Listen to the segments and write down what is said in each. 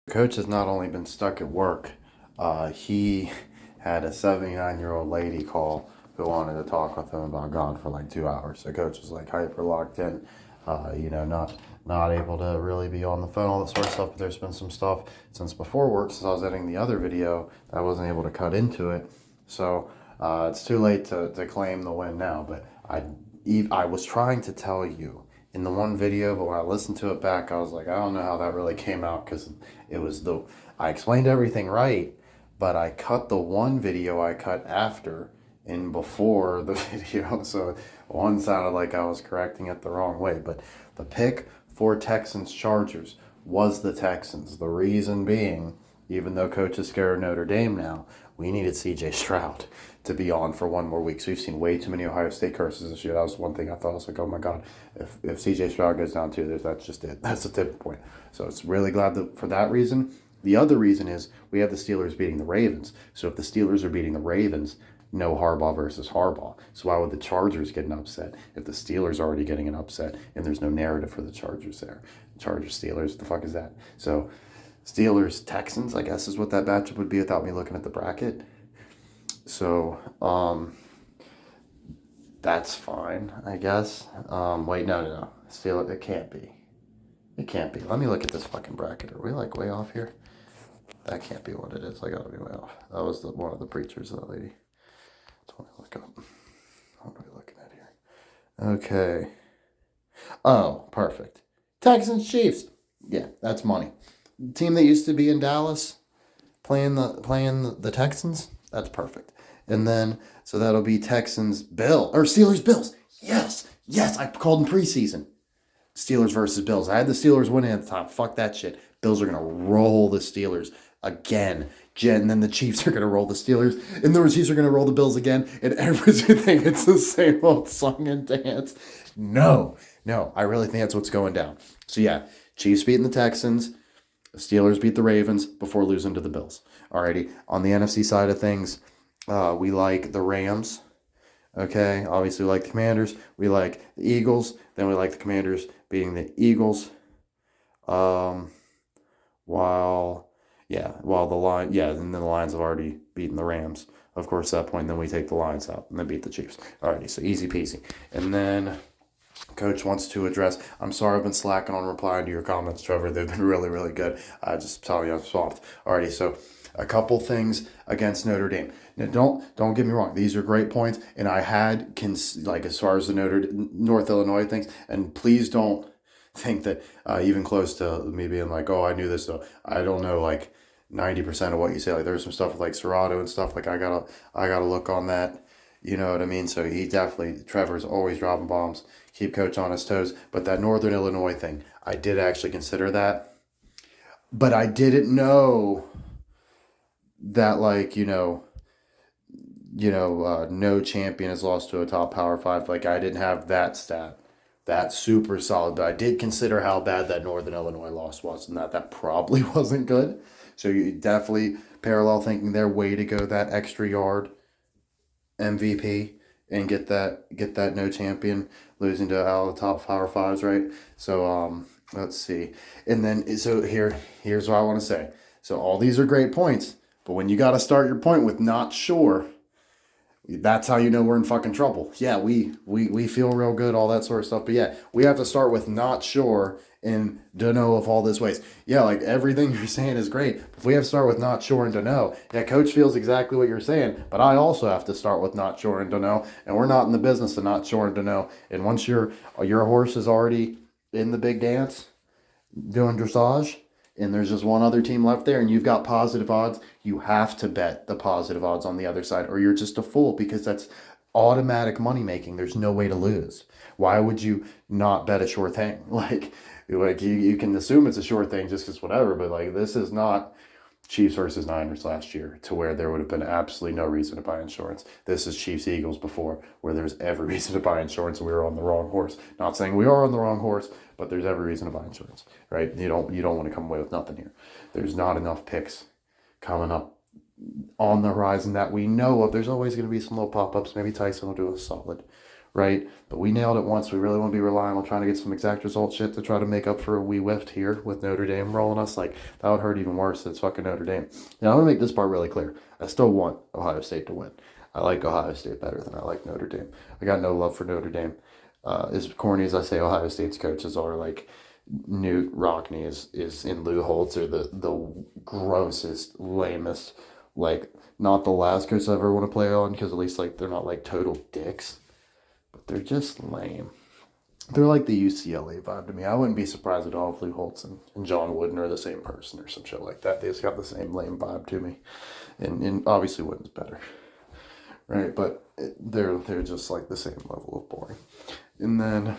Coach has not only been stuck at work, he had a 79-year-old lady call who wanted to talk with him about God for like 2 hours. So coach was like hyper locked in, not able to really be on the phone, all that sort of stuff. But there's been some stuff since before work, since I was editing the other video, that I wasn't able to cut into it. So it's too late to claim the win now. But I was trying to tell you in the one video, but when I listened to it back, I was like, I don't know how that really came out, because I explained everything right, but I cut the one video I cut after in before the video, so one sounded like I was correcting it the wrong way. But the pick for Texans Chargers was the Texans. The reason being, even though coach is scared of Notre Dame now, we needed CJ Stroud to be on for one more week. So we've seen way too many Ohio State curses this year. That was one thing I thought. I was like, oh my God, if CJ Stroud goes down too, that's just it. That's the tipping point. So it's really glad that for that reason. The other reason is we have the Steelers beating the Ravens. So if the Steelers are beating the Ravens, no Harbaugh versus Harbaugh. So why would the Chargers get an upset if the Steelers are already getting an upset and there's no narrative for the Chargers there? Chargers, Steelers, what the fuck is that? So Steelers, Texans, I guess is what that matchup would be without me looking at the bracket. So, that's fine, I guess. Wait, no. Steelers, it can't be. It can't be. Let me look at this fucking bracket. Are we like way off here? That can't be what it is. I gotta be way off. That was one of the preachers, that lady. That's what I look up. What are we looking at here? Okay. Oh, perfect. Texans, Chiefs. Yeah, that's money. Team that used to be in Dallas playing the Texans. That's perfect. And then so that'll be Texans Steelers Bills. Yes, I called in preseason. Steelers versus Bills. I had the Steelers winning at the top. Fuck that shit. Bills are gonna roll the Steelers again. And then the Chiefs are gonna roll the Steelers, and the Chiefs are gonna roll the Bills again. And everyone's gonna think it's the same old song and dance. No, I really think that's what's going down. So yeah, Chiefs beating the Texans. Steelers beat the Ravens before losing to the Bills. Alrighty, on the NFC side of things, we like the Rams. Okay, obviously we like the Commanders. We like the Eagles. Then we like the Commanders beating the Eagles. While and then the Lions have already beaten the Rams. Of course, at that point, then we take the Lions out and then beat the Chiefs. Alrighty, so easy peasy. And then Coach wants to address. I'm sorry I've been slacking on replying to your comments, Trevor. They've been really, really good. I just tell you I'm swamped. Alrighty, so a couple things against Notre Dame. Now, don't get me wrong. These are great points, and I had as far as the North Illinois things. And please don't think that even close to me being like, oh, I knew this though. I don't know like 90% of what you say. Like there's some stuff with like Serato and stuff. Like I gotta look on that. You know what I mean? So Trevor's always dropping bombs. Keep coach on his toes. But that Northern Illinois thing, I did actually consider that. But I didn't know that no champion has lost to a top Power 5. Like I didn't have that stat. That's super solid. But I did consider how bad that Northern Illinois loss was, and that probably wasn't good. So you definitely parallel thinking there, way to go that extra yard MVP and get that no champion losing to out of the top Power 5s, right? So let's see. And then so here's what I want to say. So all these are great points, but when you got to start your point with not sure, that's how you know we're in fucking trouble. Yeah, we feel real good, all that sort of stuff. But yeah, we have to start with not sure and dunno of all this ways. Yeah, like everything you're saying is great. If we have to start with not sure and dunno, yeah, coach feels exactly what you're saying, but I also have to start with not sure and dunno, and we're not in the business of not sure and dunno. And once your horse is already in the big dance doing dressage, and there's just one other team left there, and you've got positive odds, you have to bet the positive odds on the other side, or you're just a fool, because that's automatic money making. There's no way to lose. Why would you not bet a sure thing? Like you can assume it's a sure thing just because whatever, but like this is not Chiefs versus Niners last year to where there would have been absolutely no reason to buy insurance. This is Chiefs Eagles before, where there's every reason to buy insurance, and we were on the wrong horse. Not saying we are on the wrong horse, but there's every reason to buy insurance, right? You don't want to come away with nothing here. There's not enough picks coming up on the horizon that we know of. There's always going to be some little pop-ups. Maybe Tyson will do a solid, right? But we nailed it once. We really want to be relying on trying to get some exact result shit to try to make up for we whiffed here with Notre Dame rolling us. Like, that would hurt even worse. It's fucking Notre Dame. Now, I want to make this part really clear. I still want Ohio State to win. I like Ohio State better than I like Notre Dame. I got no love for Notre Dame. As corny as I say Ohio State's coaches are, like, Newt Rockne is in Lou Holtz are the grossest, lamest, like, not the last coach I ever want to play on, because at least, like, they're not, like, total dicks. But they're just lame. They're like the UCLA vibe to me. I wouldn't be surprised at all if Lou Holtz and John Wooden are the same person or some shit like that. They just got the same lame vibe to me. And obviously Wooden's better. Right? But they're just like the same level of boring. And then,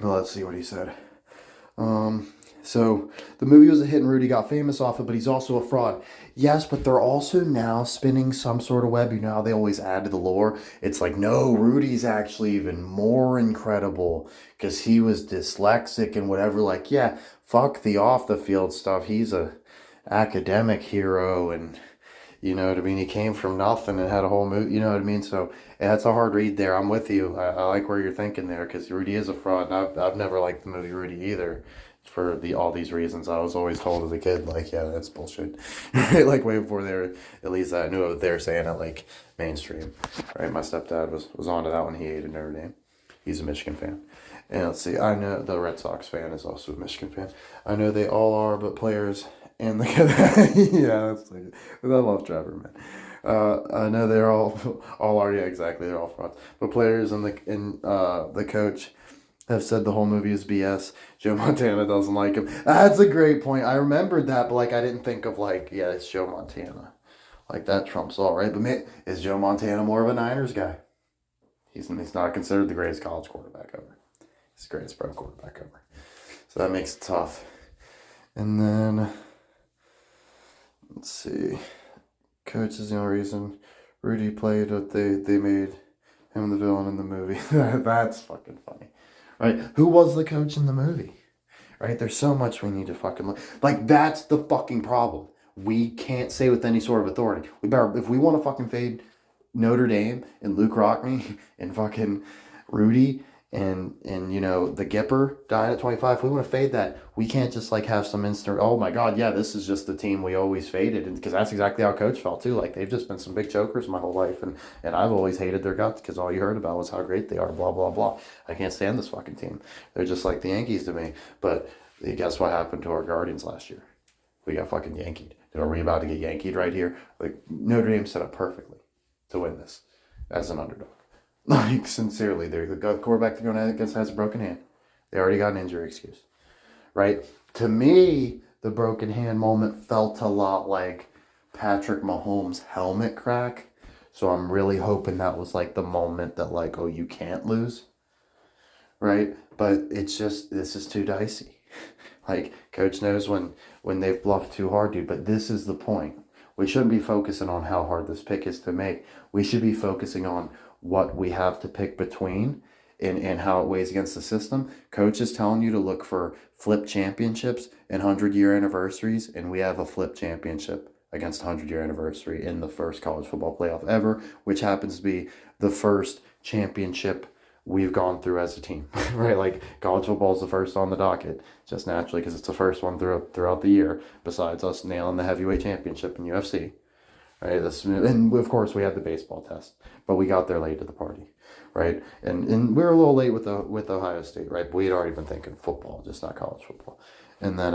well, let's see what he said. So the movie was a hit and Rudy got famous off it, but he's also a fraud. Yes, but they're also now spinning some sort of web. You know how they always add to the lore? It's like, no, Rudy's actually even more incredible because he was dyslexic and whatever. Like, yeah, fuck the off the field stuff. He's a academic hero, and you know what I mean? He came from nothing and had a whole movie, you know what I mean? So yeah, that's a hard read there. I'm with you. I like where you're thinking there, because Rudy is a fraud. And I've never liked the movie Rudy either, for all these reasons. I was always told as a kid, like, yeah, that's bullshit. Right? Like, way before they were, at least I knew they were saying it, like, mainstream. Right? My stepdad was onto that when he hated Notre Dame. He's a Michigan fan. And let's see, I know the Red Sox fan is also a Michigan fan. I know they all are, but players and the yeah, that's like, I love Trevor, man. I know they're all are, yeah, exactly, they're all frauds. But players and the coach have said the whole movie is BS. Joe Montana doesn't like him. That's a great point. I remembered that, but like I didn't think of, like, yeah, it's Joe Montana. Like, that trumps all, right? But man, is Joe Montana more of a Niners guy? He's not considered the greatest college quarterback ever. He's the greatest pro quarterback ever. So that makes it tough. And then, let's see. Coach is the only reason Rudy played what they made him the villain in the movie. That's fucking funny. Right? Who was the coach in the movie? Right? There's so much we need to fucking look. Like, that's the fucking problem. We can't say with any sort of authority. We better, if we want to fucking fade Notre Dame and Luke Rockne and fucking Rudy and you know, the Gipper dying at 25, if we want to fade that, we can't just like have some instant, oh my god, yeah, this is just the team we always faded. And because that's exactly how Coach felt too. Like, they've just been some big chokers my whole life, and I've always hated their guts because all you heard about was how great they are, blah blah blah. I can't stand this fucking team. They're just like the Yankees to me. But guess what happened to our Guardians last year? We got fucking yankied. Are we about to get yankied right here? Like, Notre Dame set up perfectly to win this as an underdog. Like, sincerely, the quarterback they're going against has a broken hand. They already got an injury excuse, right? To me, the broken hand moment felt a lot like Patrick Mahomes' helmet crack. So I'm really hoping that was like the moment that, like, oh, you can't lose, right? But it's just, this is too dicey. Like, Coach knows when they've bluffed too hard, dude. But this is the point. We shouldn't be focusing on how hard this pick is to make. We should be focusing on what we have to pick between and how it weighs against the system. Coach is telling you to look for flip championships and 100-year anniversaries, and we have a flip championship against 100-year anniversary in the first college football playoff ever, which happens to be the first championship we've gone through as a team, right? Like, college football is the first on the docket, just naturally, because it's the first one throughout the year, besides us nailing the heavyweight championship in UFC. Right, and of course we had the baseball test, but we got there late to the party, right? And we were a little late with Ohio State, right? But we had already been thinking football, just not college football. And then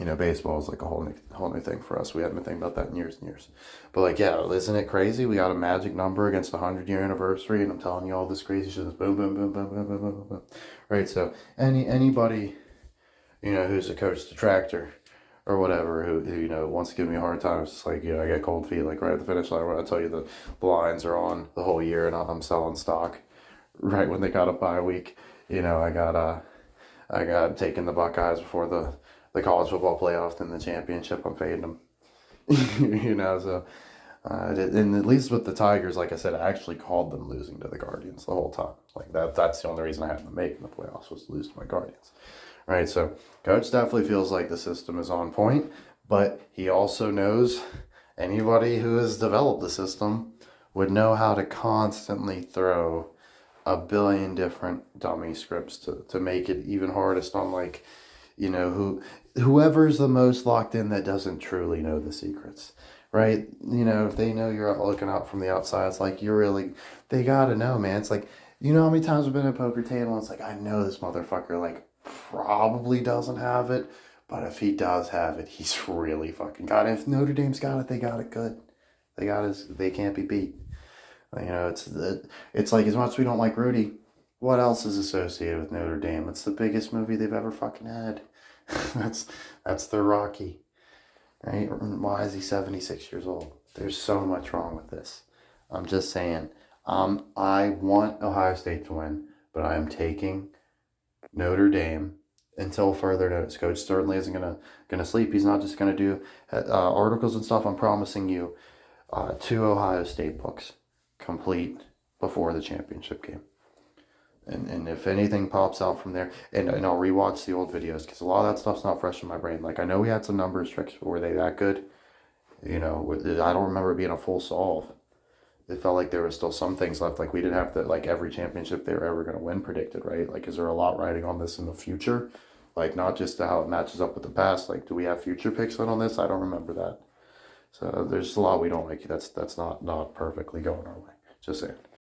you know, baseball is like a whole new thing for us. We hadn't been thinking about that in years and years. But like, yeah, isn't it crazy? We got a magic number against the 100-year anniversary, and I'm telling you all this crazy shit. Boom, boom, boom, boom, boom, boom, boom, boom. Right. So anybody, you know, who's a coach detractor or whatever, who you know wants to give me a hard time, it's just like, you know, I get cold feet like right at the finish line when I tell you the blinds are on the whole year and I'm selling stock right when they got a bye week. You know, I got taking the Buckeyes before the college football playoff, then the championship. I'm fading them. You know, so and at least with the Tigers, like I said, I actually called them losing to the Guardians the whole time. Like, that's the only reason I had them making the playoffs, was to lose to my Guardians. Right, so Coach definitely feels like the system is on point, but he also knows anybody who has developed the system would know how to constantly throw a billion different dummy scripts to make it even hardest on, like, whoever's the most locked in that doesn't truly know the secrets, right? If they know you're out looking out from the outside, it's like they gotta know, man. It's like, how many times I've been at a poker table and it's like, I know this motherfucker, like, probably doesn't have it, but if he does have it, he's really fucking got it. If Notre Dame's got it, they got it good. They can't be beat. It's like, as much as we don't like Rudy, what else is associated with Notre Dame? It's the biggest movie they've ever fucking had. that's their Rocky, right? Why is he 76 years old? There's so much wrong with this. I'm just saying. I want Ohio State to win, but I'm taking Notre Dame until further notice. Coach certainly isn't gonna sleep. He's not just gonna do articles and stuff. I'm promising you 2 Ohio State books complete before the championship game. And if anything pops out from there, and I'll rewatch the old videos, because a lot of that stuff's not fresh in my brain. Like, I know we had some numbers tricks, but were they that good? I don't remember it being a full solve. It felt like there was still some things left. Like, we didn't have like every championship they were ever going to win predicted, right? Like, is there a lot riding on this in the future? Like, not just how it matches up with the past. Like, do we have future picks on this? I don't remember that. So there's a lot we don't like. That's not perfectly going our way. Just saying.